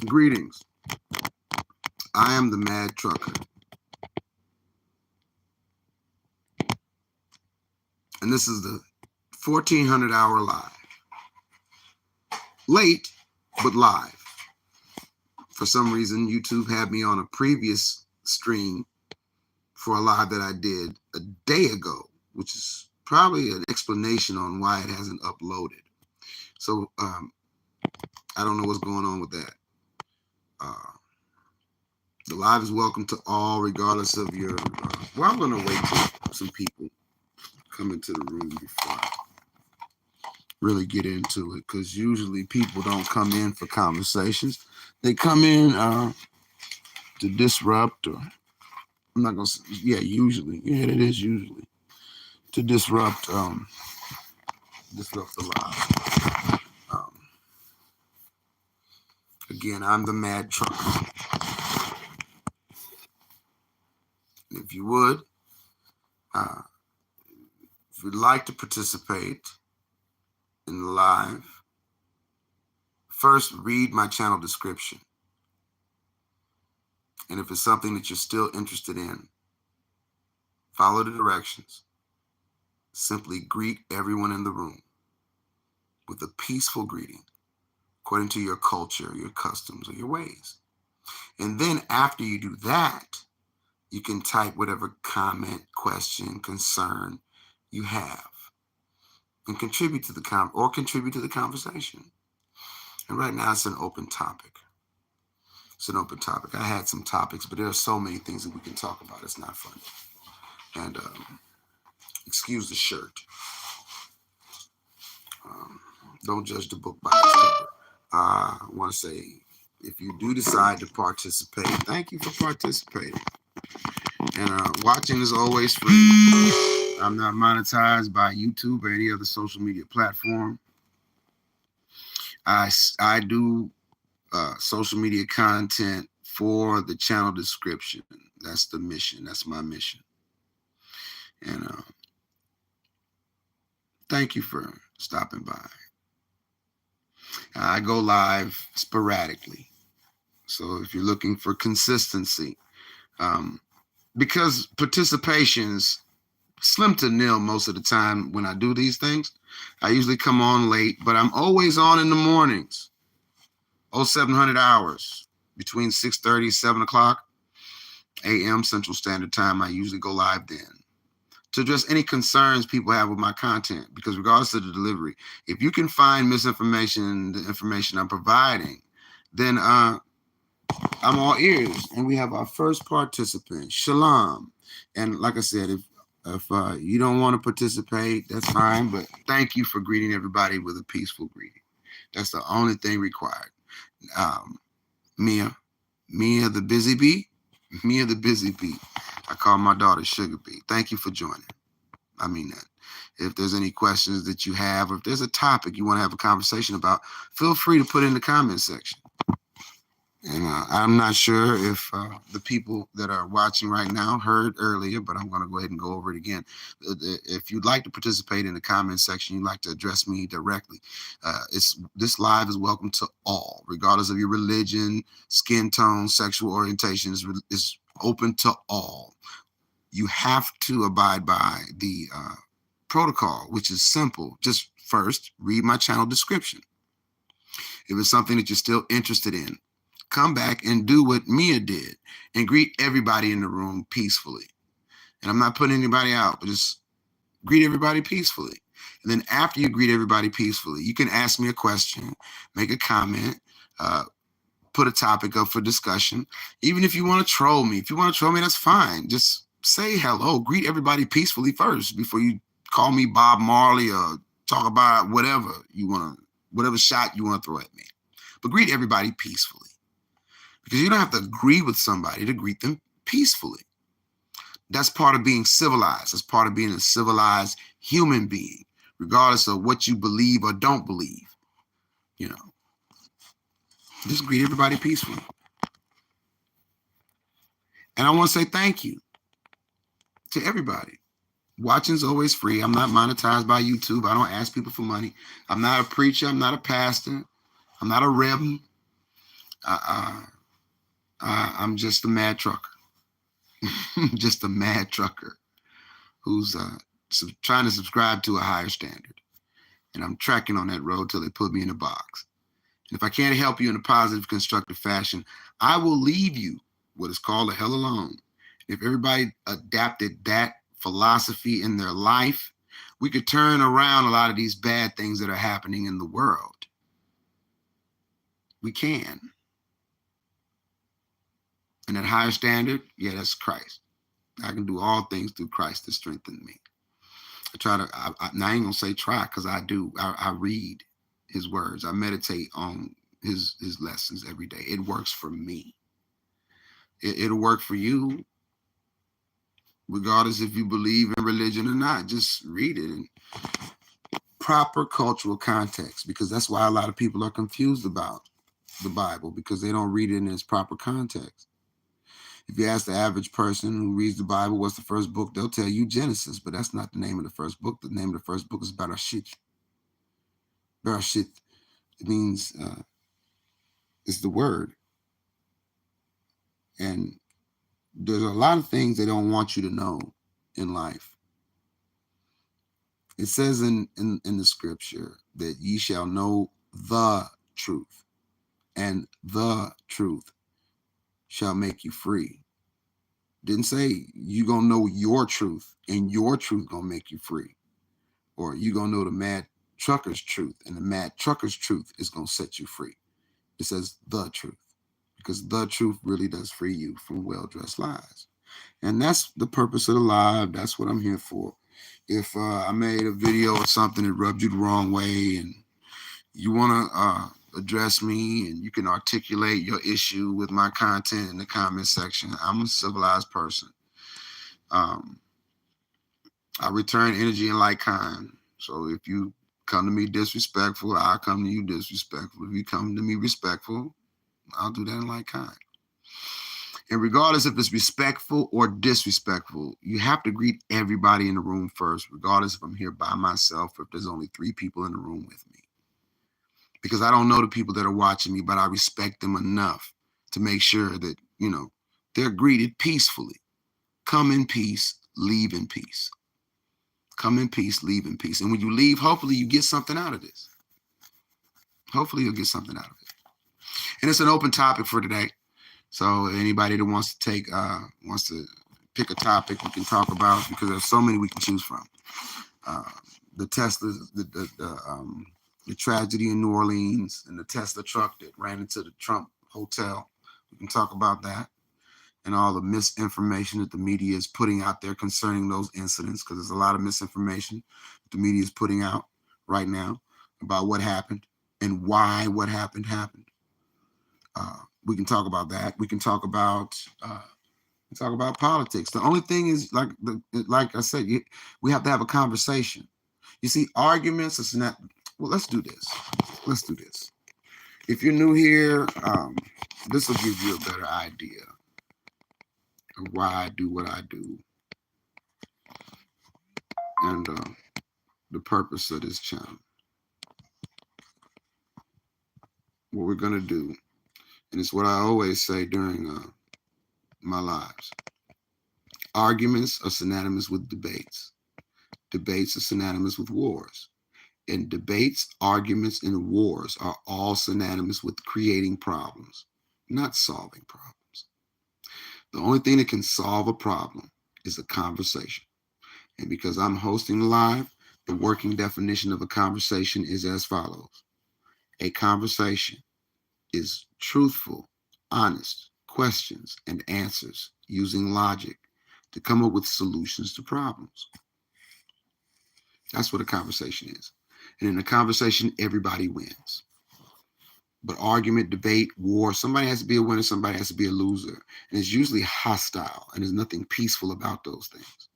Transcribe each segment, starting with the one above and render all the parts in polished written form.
Greetings. I am the Mad Trucker, and this is the 1400-hour live. Late, but live. For some reason, YouTube had me on a previous stream for a live that I did a day ago, which is probably an explanation on why it hasn't uploaded. So I don't know what's going on with that. The live is welcome to all, regardless of your. Well, I'm going to wait till some people come into the room before I really get into it, because usually people don't come in for conversations. They come in to disrupt, or I'm not going to say, usually. Yeah, it is usually to disrupt the live. Again, I'm the Mad Trucker. If you would, if you'd like to participate in the live, first read my channel description. And if it's something that you're still interested in, follow the directions. Simply greet everyone in the room with a peaceful greeting, according to your culture, your customs, or your ways. And then after you do that, you can type whatever comment, question, concern you have, and contribute to the conversation. And right now it's an open topic. It's an open topic. I had some topics, but there are so many things that we can talk about. It's not funny. And excuse the shirt. Don't judge the book by its cover. I want to say, if you do decide to participate, thank you for participating. And watching is always free. I'm not monetized by YouTube or any other social media platform. I do social media content for the channel description. That's the mission. That's my mission. And thank you for stopping by. I go live sporadically. So if you're looking for consistency, because participation's slim to nil most of the time when I do these things, I usually come on late, but I'm always on in the mornings. 0700 hours between 6:30 and 7 o'clock a.m. Central Standard Time. I usually go live then to address any concerns people have with my content, because regardless of the delivery, if you can find misinformation in the information I'm providing, then I'm all ears. And we have our first participant, Shalom. And like I said, if you don't want to participate, that's fine, but thank you for greeting everybody with a peaceful greeting. That's the only thing required. Mia the busy bee. Mia the busy bee. I call my daughter Sugar Bee. Thank you for joining. I mean that. If there's any questions that you have, or if there's a topic you want to have a conversation about, feel free to put it in the comment section. And I'm not sure if the people that are watching right now heard earlier, but I'm going to go ahead and go over it again. If you'd like to participate in the comment section, you'd like to address me directly, this live is welcome to all, regardless of your religion, skin tone, sexual orientation, is open to all. You have to abide by the protocol, which is simple. Just first, read my channel description. If it's something that you're still interested in, come back and do what Mia did and greet everybody in the room peacefully. And I'm not putting anybody out, but just greet everybody peacefully. And then after you greet everybody peacefully, you can ask me a question, make a comment, put a topic up for discussion. Even if you want to troll me, that's fine. Just say hello, greet everybody peacefully first before you call me Bob Marley or talk about whatever shot you want to throw at me. But greet everybody peacefully. Because you don't have to agree with somebody to greet them peacefully. That's part of being civilized. That's part of being a civilized human being, regardless of what you believe or don't believe. Just greet everybody peacefully. And I want to say thank you to everybody. Watching is always free. I'm not monetized by YouTube. I don't ask people for money. I'm not a preacher. I'm not a pastor. I'm not a reverend. I'm just a mad trucker, just a mad trucker who's trying to subscribe to a higher standard. And I'm tracking on that road till they put me in a box. And if I can't help you in a positive, constructive fashion, I will leave you what is called a hell alone. If everybody adapted that philosophy in their life, we could turn around a lot of these bad things that are happening in the world. We can. And that higher standard, yeah, that's Christ. I can do all things through Christ to strengthen me. I ain't gonna say try, because I do. I read his words. I meditate on his lessons every day. It works for me. It'll work for you, regardless if you believe in religion or not. Just read it in proper cultural context, because that's why a lot of people are confused about the Bible, because they don't read it in its proper context. If you ask the average person who reads the Bible, what's the first book, they'll tell you Genesis, but that's not the name of the first book. The name of the first book is Bereshit. Bereshit, it means it's the word. And there's a lot of things they don't want you to know in life. It says in the scripture that ye shall know the truth, and the truth shall make you free. Didn't say you gonna know your truth and your truth gonna make you free, or you gonna know the mad trucker's truth and the mad trucker's truth is gonna set you free. It says the truth, because the truth really does free you from well-dressed lies. And that's the purpose of the live. That's what I'm here for. If I made a video or something that rubbed you the wrong way, and you want to address me, and you can articulate your issue with my content in the comment section, I'm a civilized person. I return energy in like kind. So if you come to me disrespectful, I'll come to you disrespectful. If you come to me respectful, I'll do that in like kind. And regardless if it's respectful or disrespectful, you have to greet everybody in the room first, regardless if I'm here by myself or if there's only 3 people in the room with me. Because I don't know the people that are watching me, but I respect them enough to make sure that, they're greeted peacefully. Come in peace, leave in peace. Come in peace, leave in peace. And when you leave, hopefully you get something out of this. Hopefully you'll get something out of it. And it's an open topic for today. So anybody that wants to pick a topic we can talk about, because there's so many we can choose from. The Tesla, the tragedy in New Orleans, and the Tesla truck that ran into the Trump hotel. We can talk about that, and all the misinformation that the media is putting out there concerning those incidents, because there's a lot of misinformation that the media is putting out right now about what happened and why what happened. We can talk about that. We can talk about politics. The only thing is, like I said, we have to have a conversation. You see, arguments is not. Well, let's do this. If you're new here, this will give you a better idea of why I do what I do, and the purpose of this channel. What we're gonna do, and it's what I always say during my lives. Arguments are synonymous with debates. Debates are synonymous with wars. And debates, arguments, and wars are all synonymous with creating problems, not solving problems. The only thing that can solve a problem is a conversation. And because I'm hosting live, the working definition of a conversation is as follows. A conversation is truthful, honest questions and answers using logic to come up with solutions to problems. That's what a conversation is. And in a conversation, everybody wins. But argument, debate, war, somebody has to be a winner, somebody has to be a loser. And it's usually hostile, and there's nothing peaceful about those things.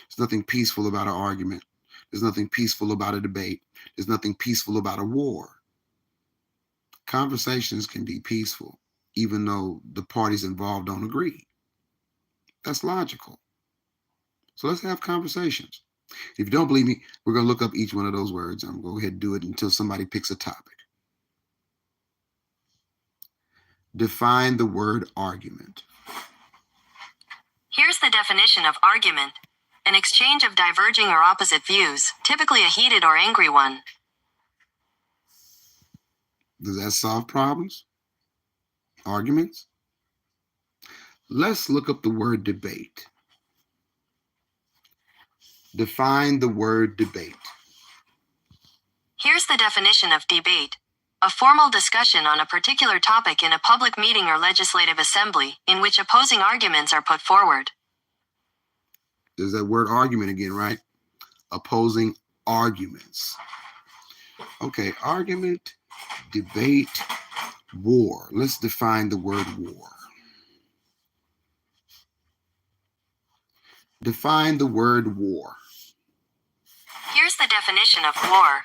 There's nothing peaceful about an argument. There's nothing peaceful about a debate. There's nothing peaceful about a war. Conversations can be peaceful, even though the parties involved don't agree. That's logical. So let's have conversations. If you don't believe me, we're going to look up each one of those words. I'm going to go ahead and do it until somebody picks a topic. Define the word argument. Here's the definition of argument. An exchange of diverging or opposite views, typically a heated or angry one. Does that solve problems? Arguments? Let's look up the word debate. Define the word debate. Here's the definition of debate. A formal discussion on a particular topic in a public meeting or legislative assembly, in which opposing arguments are put forward. There's that word argument again, right? Opposing arguments. Okay, argument, debate, war. Let's define the word war. Define the word war. Here's the definition of war.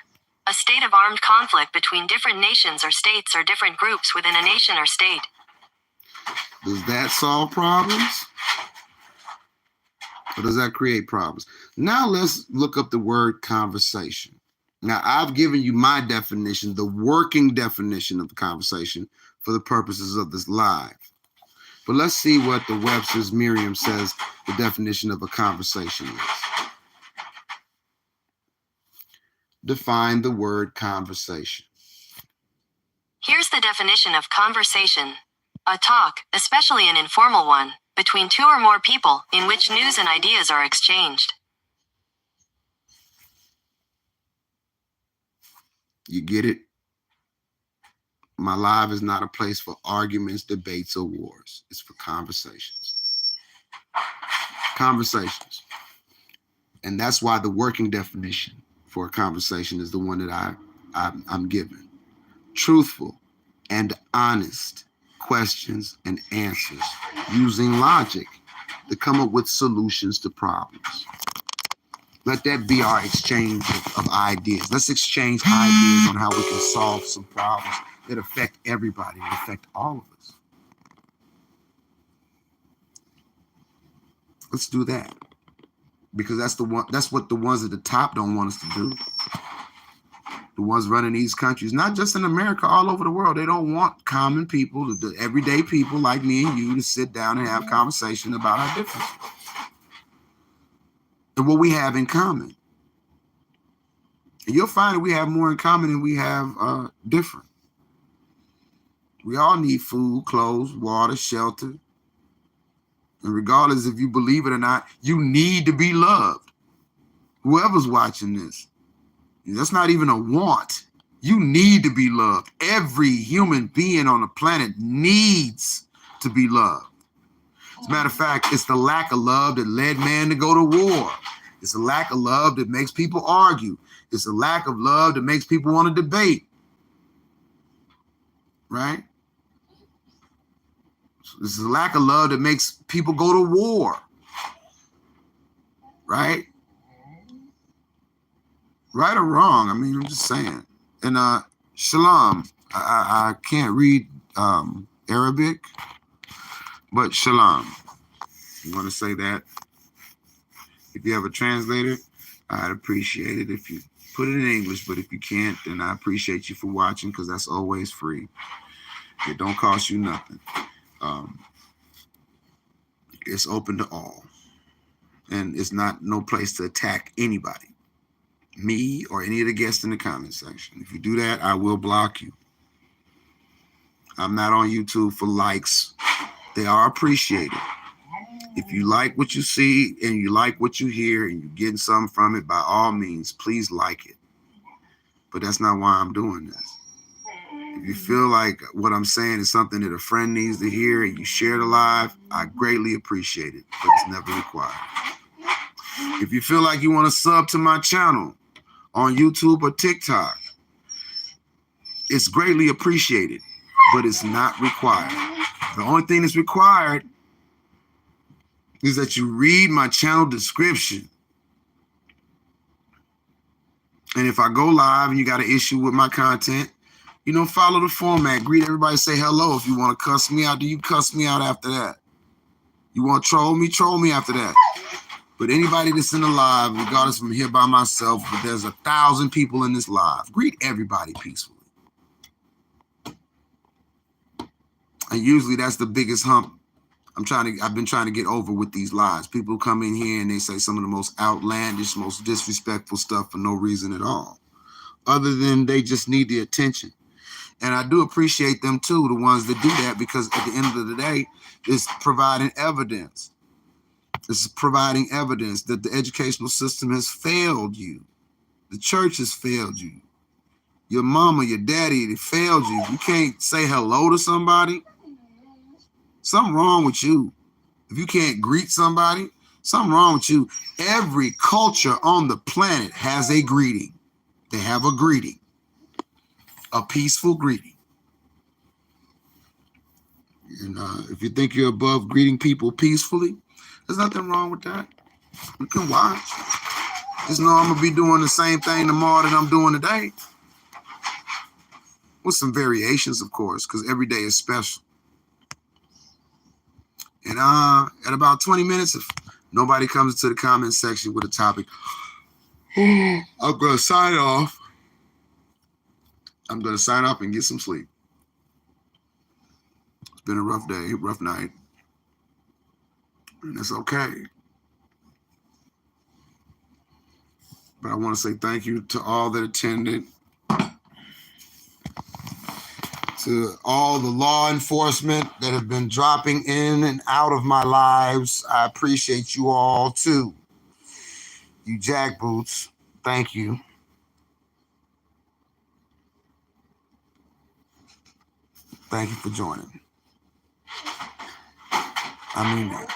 A state of armed conflict between different nations or states or different groups within a nation or state. Does that solve problems? Or does that create problems? Now let's look up the word conversation. Now I've given you my definition, the working definition of the conversation for the purposes of this live. But let's see what the Webster's Merriam says the definition of a conversation is. Define the word conversation. Here's the definition of conversation. A talk, especially an informal one, between two or more people, in which news and ideas are exchanged. You get it? My live is not a place for arguments, debates, or wars. It's for conversations. Conversations. And that's why the working definition for a conversation is the one that I'm given. Truthful and honest questions and answers using logic to come up with solutions to problems. Let that be our exchange of ideas. Let's exchange ideas on how we can solve some problems that affect everybody, that affect all of us. Let's do that. Because that's what the ones at the top don't want us to do. The ones running these countries, not just in America, all over the world, they don't want common people, the everyday people like me and you, to sit down and have conversation about our differences and what we have in common. And you'll find that we have more in common than we have different. We all need food, clothes, water, shelter. And regardless if you believe it or not, you need to be loved. Whoever's watching this, that's not even a want. You need to be loved. Every human being on the planet needs to be loved. As a matter of fact, it's the lack of love that led man to go to war. It's the lack of love that makes people argue. It's the lack of love that makes people want to debate. Right? It's the lack of love that makes people go to war. Right? Right or wrong? I mean, I'm just saying. And shalom. I can't read Arabic, but shalom. You want to say that? If you have a translator, I'd appreciate it if you put it in English, but if you can't, then I appreciate you for watching, because that's always free. It don't cost you nothing. It's open to all. And it's not no place to attack anybody, me or any of the guests in the comment section. If you do that, I will block you. I'm not on YouTube for likes. They are appreciated. If you like what you see and you like what you hear and you're getting something from it, by all means, please like it. But that's not why I'm doing this. If you feel like what I'm saying is something that a friend needs to hear and you share the live, I greatly appreciate it, but it's never required. If you feel like you want to sub to my channel on YouTube or TikTok, it's greatly appreciated, but it's not required. The only thing that's required is that you read my channel description. And if I go live and you got an issue with my content, follow the format. Greet everybody, say hello. If you want to cuss me out, do you cuss me out after that? You want to troll me after that. But anybody that's in the live, regardless from here by myself, but there's 1,000 people in this live, greet everybody peacefully. And usually that's the biggest hump I've been trying to get over with these lies. People come in here and they say some of the most outlandish, most disrespectful stuff for no reason at all, other than they just need the attention. And I do appreciate them too, the ones that do that, because at the end of the day, it's providing evidence. It's providing evidence that the educational system has failed you. The church has failed you. Your mama, your daddy, they failed you. You can't say hello to somebody. Something wrong with you. If you can't greet somebody, something wrong with you. Every culture on the planet has a greeting. They have a greeting, a peaceful greeting. And if you think you're above greeting people peacefully, there's nothing wrong with that. You can watch. Just know I'm going to be doing the same thing tomorrow that I'm doing today. With some variations, of course, because every day is special. And at about 20 minutes, if nobody comes into the comment section with a topic, I'm going to sign off. I'm going to sign off and get some sleep. It's been a rough day, rough night. And it's okay. But I want to say thank you to all that attended, to all the law enforcement that have been dropping in and out of my lives. I appreciate you all too. You jackboots, thank you. Thank you for joining. I mean that.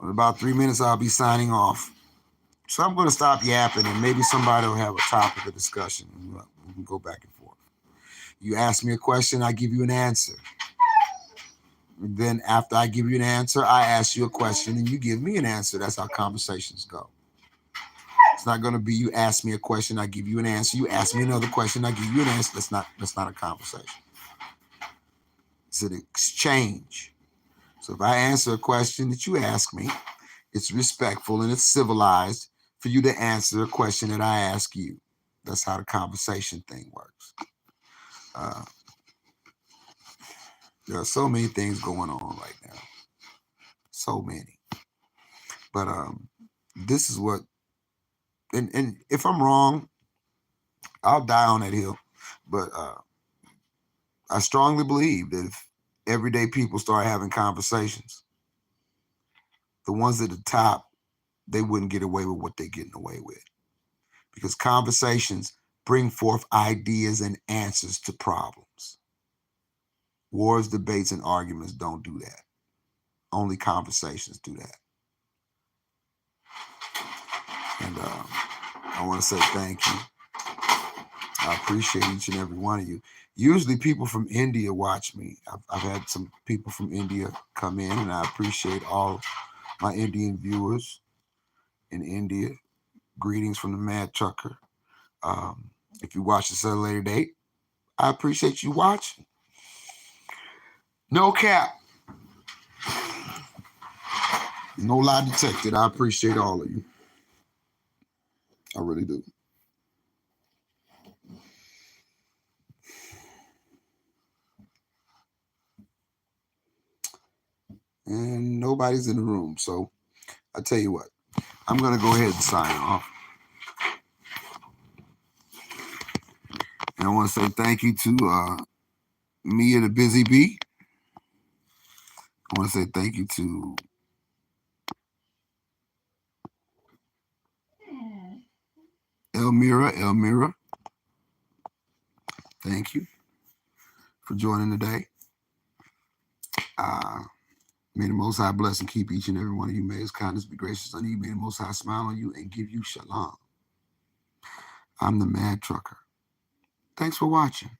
In about 3 minutes, I'll be signing off. So I'm going to stop yapping, and maybe somebody will have a topic of discussion. We can go back and forth. You ask me a question, I give you an answer. And then after I give you an answer, I ask you a question, and you give me an answer. That's how conversations go. It's not going to be you ask me a question, I give you an answer. You ask me another question, I give you an answer. That's not a conversation. It's an exchange. So if I answer a question that you ask me, it's respectful and it's civilized for you to answer a question that I ask you. That's how the conversation thing works. There are so many things going on right now. So many. But this is what, and if I'm wrong, I'll die on that hill. But I strongly believe that if everyday people start having conversations, the ones at the top, they wouldn't get away with what they're getting away with. Because conversations bring forth ideas and answers to problems. Wars, debates, and arguments don't do that. Only conversations do that. And I want to say thank you. I appreciate each and every one of you. Usually people from India watch me. I've had some people from India come in, and I appreciate all my Indian viewers in India. Greetings from the Mad Trucker. If you watch this at a later date, I appreciate you watching. No cap. No lie detected. I appreciate all of you. I really do. And nobody's in the room. So I tell you what, I'm going to go ahead and sign off. And I want to say thank you to me and the Busy Bee. I want to say thank you to Elmira. Thank you for joining today. May the Most High bless and keep each and every one of you. May His kindness be gracious unto you. May the Most High smile on you and give you shalom. I'm the Mad Trucker. Thanks for watching.